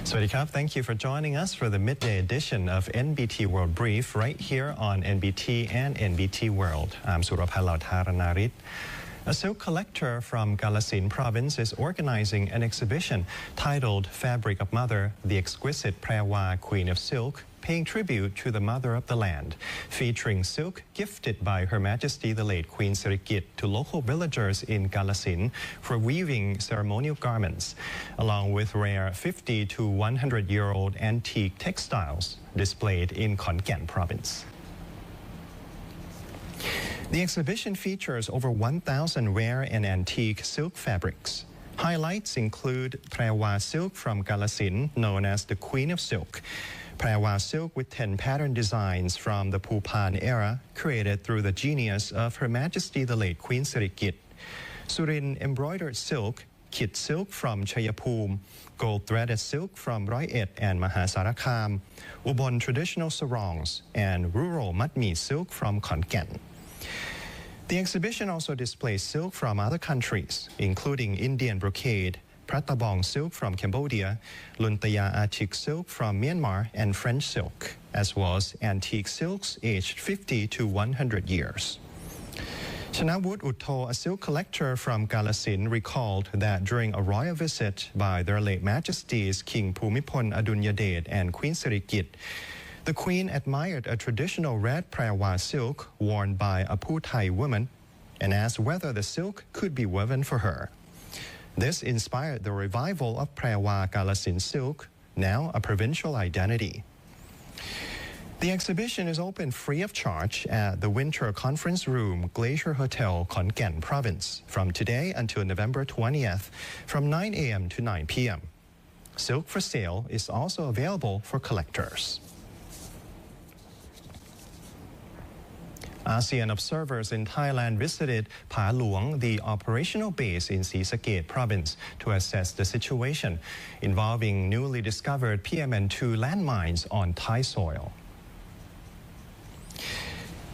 Sawasdee krab. Thank you for joining us for the midday edition of NBT World Brief right here on NBT and NBT World. I'm Surapal Tharanarit. A silk collector from Kalasin province is organizing an exhibition titled Fabric of Mother, the Exquisite PRAEWA Queen of Silk, paying tribute to the mother of the land, featuring silk gifted by Her Majesty the late Queen Sirikit to local villagers in Kalasin for weaving ceremonial garments, along with rare 50 to 100-year-old antique textiles displayed in KHON province. The exhibition features over 1,000 rare and antique silk fabrics. Highlights include PRAEWA silk from Kalasin, known as the Queen of Silk. PRAEWA silk with 10 pattern designs from the Pupan era, created through the genius of Her Majesty the late Queen Sirikit. Surin embroidered silk, kit silk from Chayapum, gold threaded silk from Roy-Et and Mahasarakham, Ubon traditional sarongs, and rural matmi silk from Khon. The exhibition also displays silk from other countries, including Indian brocade, Pratabong silk from Cambodia, Luntaya Achik silk from Myanmar, and French silk, as well as antique silks aged 50 to 100 years. Chanawut Utto, a silk collector from Kalasin, recalled that during a royal visit by their late Majesties King Bhumibol Adulyadej and Queen Sirikit, the Queen admired a traditional red PRAEWA silk worn by a Puthai woman and asked whether the silk could be woven for her. This inspired the revival of PRAEWA Kalasin silk, now a provincial identity. The exhibition is open free of charge at the Winter Conference Room, Glacier Hotel, KHON Province, from today until November 20th, from 9 a.m. to 9 p.m. Silk for sale is also available for collectors. ASEAN observers in Thailand visited Pa Luang, the operational base in Srisaket province, to assess the situation involving newly discovered PMN2 landmines on Thai soil.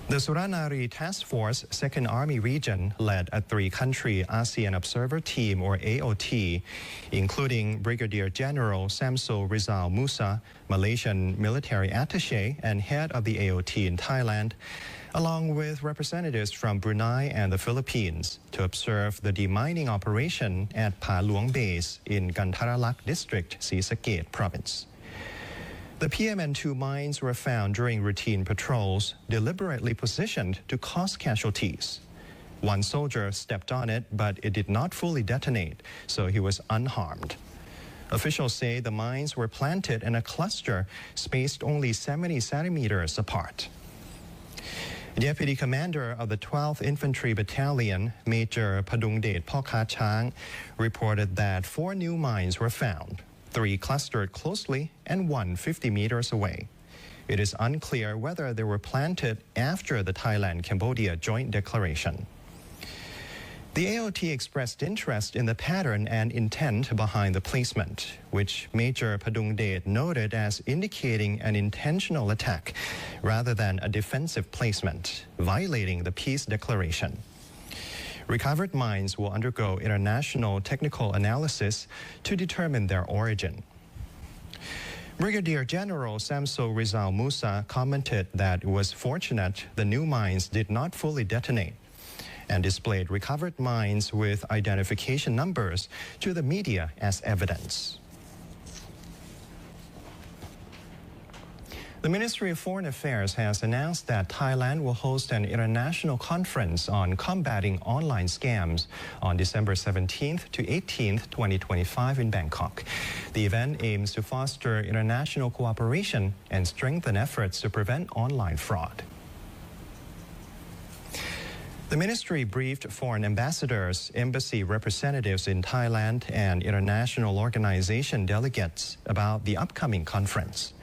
The Suranari Task Force 2nd Army Region led a 3-country ASEAN Observer Team, or AOT, including Brigadier General Samso Rizal Musa, Malaysian military attaché and head of the AOT in Thailand, along with representatives from Brunei and the Philippines, to observe the demining operation at Pa Luang Base in Gantaralak District, Srisaket Province. The PMN2 mines were found during routine patrols, deliberately positioned to cause casualties. One soldier stepped on it, but it did not fully detonate, so he was unharmed. Officials say the mines were planted in a cluster spaced only 70 centimeters apart. Deputy Commander of the 12th Infantry Battalion, Major Padungdet Pokachang, reported that 4 new mines were found, 3 clustered closely and 1 50 meters away. It is unclear whether they were planted after the Thailand-Cambodia joint declaration. The AOT expressed interest in the pattern and intent behind the placement, which Major Padungdet noted as indicating an intentional attack rather than a defensive placement, violating the peace declaration. Recovered mines will undergo international technical analysis to determine their origin. Brigadier General Samso Rizal Musa commented that it was fortunate the new mines did not fully detonate, and displayed recovered mines with identification numbers to the media as evidence. The Ministry of Foreign Affairs has announced that Thailand will host an international conference on combating online scams on December 17th to 18th, 2025 in Bangkok. The event aims to foster international cooperation and strengthen efforts to prevent online fraud. The ministry briefed foreign ambassadors, embassy representatives in Thailand, and international organization delegates about the upcoming conference.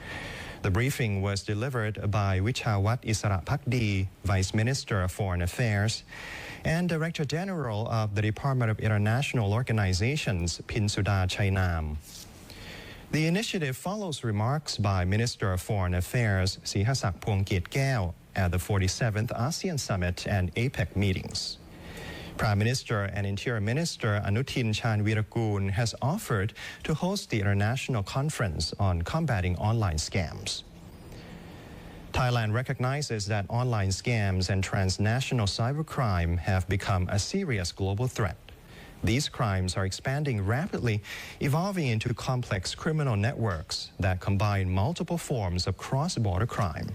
The briefing was delivered by Wichawat Isarapakdi, Vice Minister of Foreign Affairs, and Director General of the Department of International Organizations, Pinsuda Chainam. The initiative follows remarks by Minister of Foreign Affairs, Sihasak Phongkiet Kaew, at the 47th ASEAN Summit and APEC meetings. Prime Minister and Interior Minister Anutin Chanvirakul has offered to host the international conference on combating online scams. Thailand recognizes that online scams and transnational cybercrime have become a serious global threat. These crimes are expanding rapidly, evolving into complex criminal networks that combine multiple forms of cross-border crime.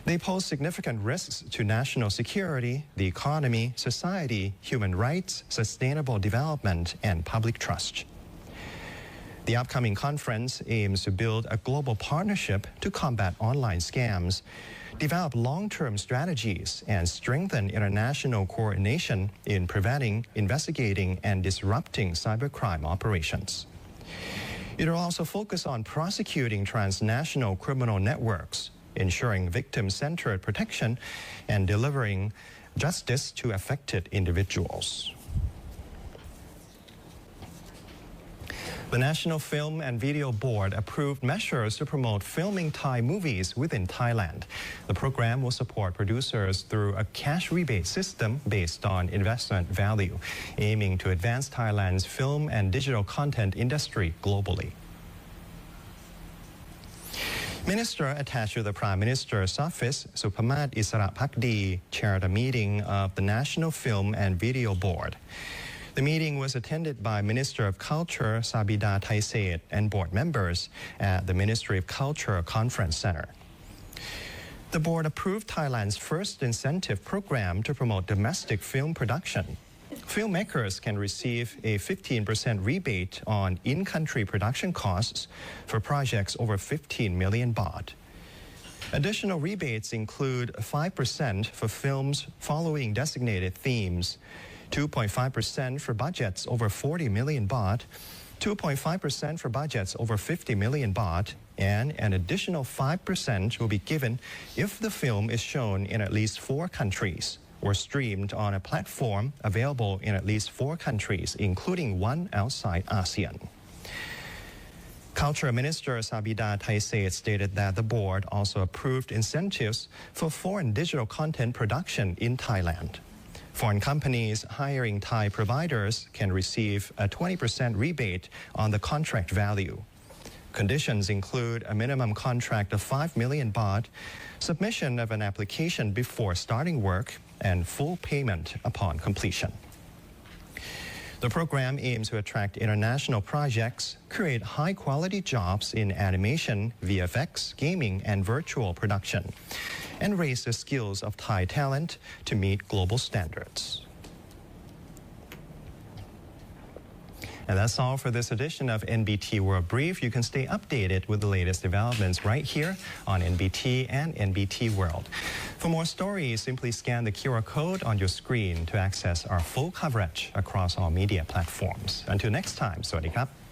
They pose significant risks to national security, the economy, society, human rights, sustainable development, and public trust. The upcoming conference aims to build a global partnership to combat online scams, develop long-term strategies, and strengthen international coordination in preventing, investigating, and disrupting cybercrime operations. It will also focus on prosecuting transnational criminal networks, ensuring victim-centered protection, and delivering justice to affected individuals. The National Film and Video Board approved measures to promote filming Thai movies within Thailand. The program will support producers through a cash rebate system based on investment value, aiming to advance Thailand's film and digital content industry globally. Minister attached to the Prime Minister's office, Supamat Isarapakdi, chaired a meeting of the National Film and Video Board. The meeting was attended by Minister of Culture Sabida Thaiset and board members at the Ministry of Culture Conference Center. The board approved Thailand's first incentive program to promote domestic film production. Filmmakers can receive a 15% rebate on in-country production costs for projects over 15 million baht. Additional rebates include 5% for films following designated themes, 2.5% for budgets over 40 million baht, 2.5% for budgets over 50 million baht, and an additional 5% will be given if the film is shown in at least 4 countries or streamed on a platform available in at least 4 countries, including one outside ASEAN. Culture Minister Sabida Thaiset stated that the board also approved incentives for foreign digital content production in Thailand. Foreign companies hiring Thai providers can receive a 20% rebate on the contract value. Conditions include a minimum contract of 5 million baht, submission of an application before starting work, and full payment upon completion. The program aims to attract international projects, create high-quality jobs in animation, VFX, gaming, and virtual production, and raise the skills of Thai talent to meet global standards. And that's all for this edition of NBT World Brief. You can stay updated with the latest developments right here on NBT and NBT World. For more stories, simply scan the QR code on your screen to access our full coverage across all media platforms. Until next time, สวัสดีครับ